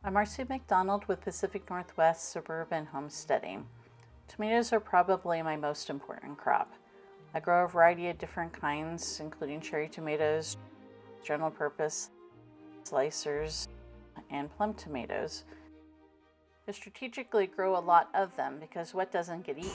I'm Marcy McDonald with Pacific Northwest Suburban Homesteading. Tomatoes are probably my most important crop. I grow a variety of different kinds, including cherry tomatoes, general purpose, slicers, and plum tomatoes. I strategically grow a lot of them because what doesn't get eaten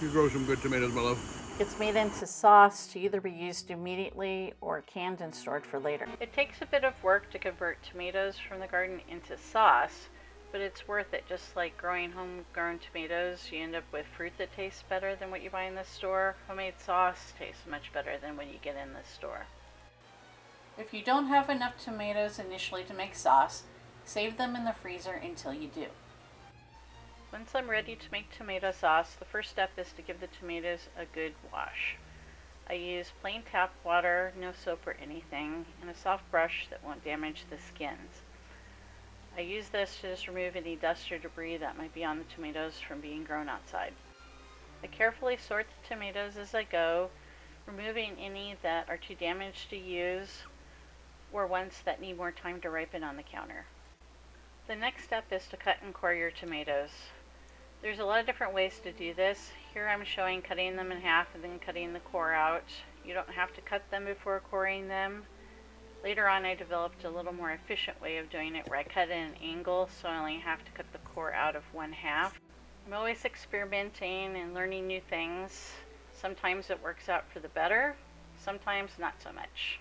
You grow some good tomatoes, my love. gets made into sauce to either be used immediately or canned and stored for later. It takes a bit of work to convert tomatoes from the garden into sauce, but it's worth it. Just like growing homegrown tomatoes, you end up with fruit that tastes better than what you buy in the store. Homemade sauce tastes much better than what you get in the store. If you don't have enough tomatoes initially to make sauce, save them in the freezer until you do. Once I'm ready to make tomato sauce, the first step is to give the tomatoes a good wash. I use plain tap water, no soap or anything, and a soft brush that won't damage the skins. I use this to just remove any dust or debris that might be on the tomatoes from being grown outside. I carefully sort the tomatoes as I go, removing any that are too damaged to use or ones that need more time to ripen on the counter. The next step is to cut and core your tomatoes. There's a lot of different ways to do this. Here I'm showing cutting them in half and then cutting the core out. You don't have to cut them before coring them. Later on I developed a little more efficient way of doing it where I cut at an angle, so I only have to cut the core out of one half. I'm always experimenting and learning new things. Sometimes it works out for the better, sometimes not so much.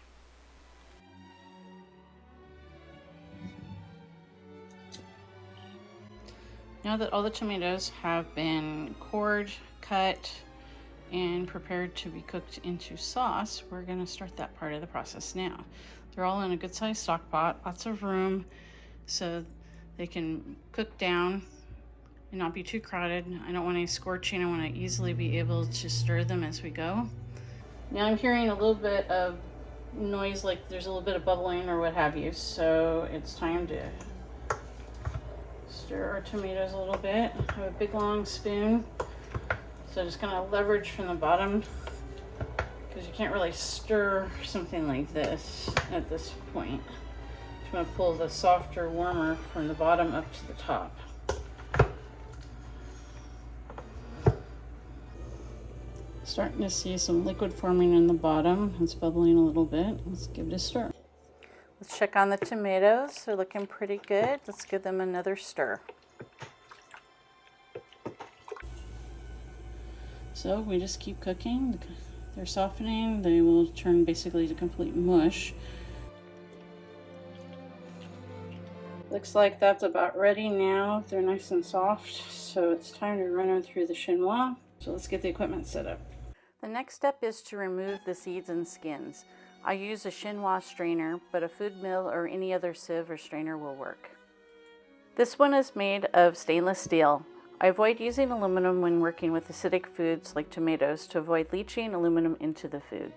Now that all the tomatoes have been cored, cut, and prepared to be cooked into sauce, we're going to start that part of the process now. They're all in a good sized stock pot, lots of room so they can cook down and not be too crowded. I don't want any scorching. I want to easily be able to stir them as we go. Now I'm hearing a little bit of noise, like there's a little bit of bubbling or what have you, so it's time to stir our tomatoes a little bit. I have a big long spoon, so just gonna leverage from the bottom because you can't really stir something like this at this point. I'm gonna pull the softer, warmer from the bottom up to the top. Starting to see some liquid forming in the bottom. It's bubbling a little bit. Let's give it a stir. Let's check on the tomatoes. They're looking pretty good. Let's give them another stir. So we just keep cooking. They're softening. They will turn basically to complete mush. Looks like that's about ready now. They're nice and soft, so it's time to run them through the chinois. So let's get the equipment set up. The next step is to remove the seeds and skins. I use a chinois strainer, but a food mill or any other sieve or strainer will work. This one is made of stainless steel. I avoid using aluminum when working with acidic foods like tomatoes to avoid leaching aluminum into the food.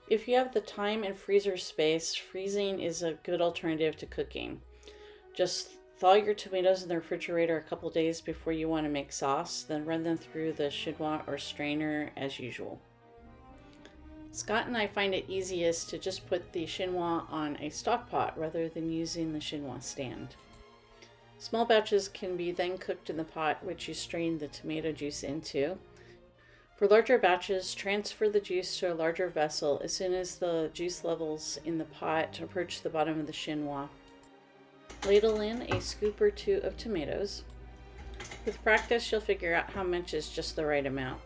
If you have the time and freezer space, freezing is a good alternative to cooking. Just thaw your tomatoes in the refrigerator a couple days before you want to make sauce, then run them through the chinois or strainer as usual. Scott and I find it easiest to just put the chinois on a stock pot rather than using the chinois stand. Small batches can be then cooked in the pot which you strain the tomato juice into. For larger batches, transfer the juice to a larger vessel as soon as the juice levels in the pot approach the bottom of the chinois. Ladle in a scoop or two of tomatoes. With practice, you'll figure out how much is just the right amount.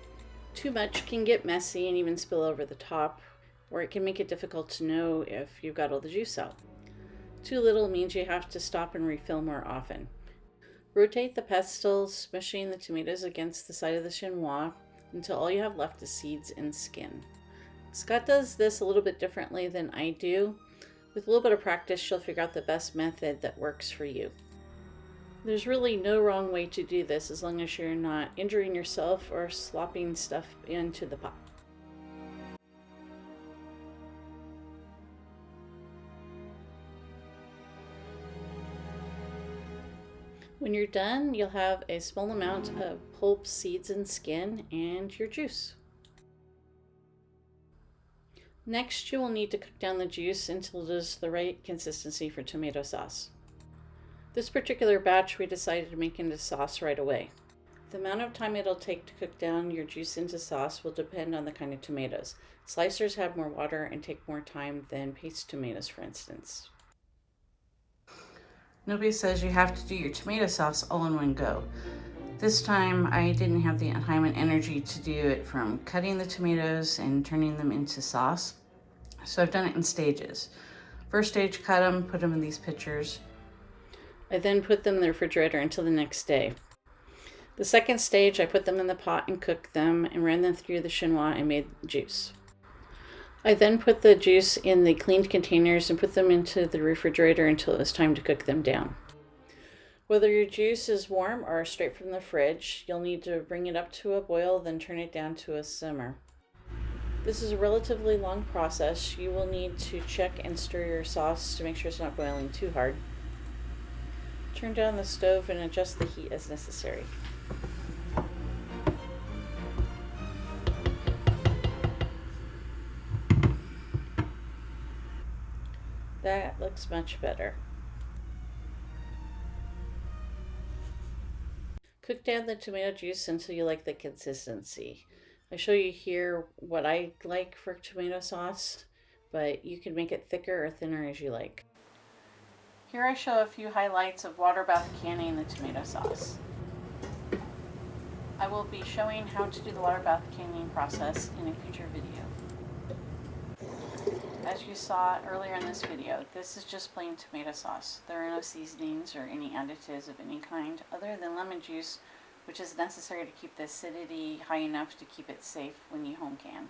Too much can get messy and even spill over the top, or it can make it difficult to know if you've got all the juice out. Too little means you have to stop and refill more often. Rotate the pestle, smushing the tomatoes against the side of the chinois until all you have left is seeds and skin. Scott does this a little bit differently than I do. With a little bit of practice, you'll figure out the best method that works for you. There's really no wrong way to do this as long as you're not injuring yourself or slopping stuff into the pot. When you're done, you'll have a small amount of pulp, seeds, and skin, and your juice. Next, you will need to cook down the juice until it is the right consistency for tomato sauce. This particular batch we decided to make into sauce right away. The amount of time it'll take to cook down your juice into sauce will depend on the kind of tomatoes. Slicers have more water and take more time than paste tomatoes, for instance. Nobody says you have to do your tomato sauce all in one go. This time I didn't have the time and energy to do it from cutting the tomatoes and turning them into sauce. So I've done it in stages. First stage, cut them, put them in these pitchers. I then put them in the refrigerator until the next day. The second stage, I put them in the pot and cooked them and ran them through the chinois and made juice. I then put the juice in the cleaned containers and put them into the refrigerator until it was time to cook them down. Whether your juice is warm or straight from the fridge, you'll need to bring it up to a boil, then turn it down to a simmer. This is a relatively long process. You will need to check and stir your sauce to make sure it's not boiling too hard. Turn down the stove and adjust the heat as necessary. That looks much better. Cook down the tomato juice until you like the consistency. I show you here what I like for tomato sauce, but you can make it thicker or thinner as you like. Here I show a few highlights of water bath canning the tomato sauce. I will be showing how to do the water bath canning process in a future video. As you saw earlier in this video, this is just plain tomato sauce. There are no seasonings or any additives of any kind other than lemon juice, which is necessary to keep the acidity high enough to keep it safe when you home can.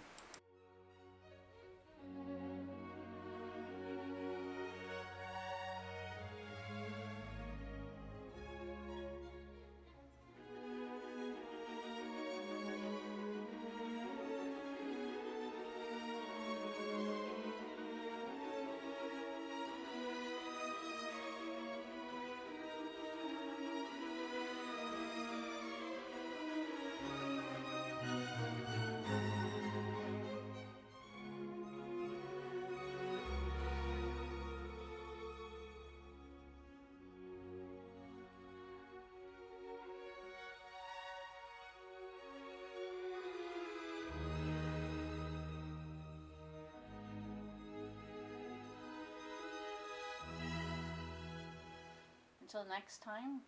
Until next time,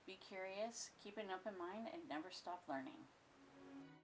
be curious, keep an open mind, and never stop learning.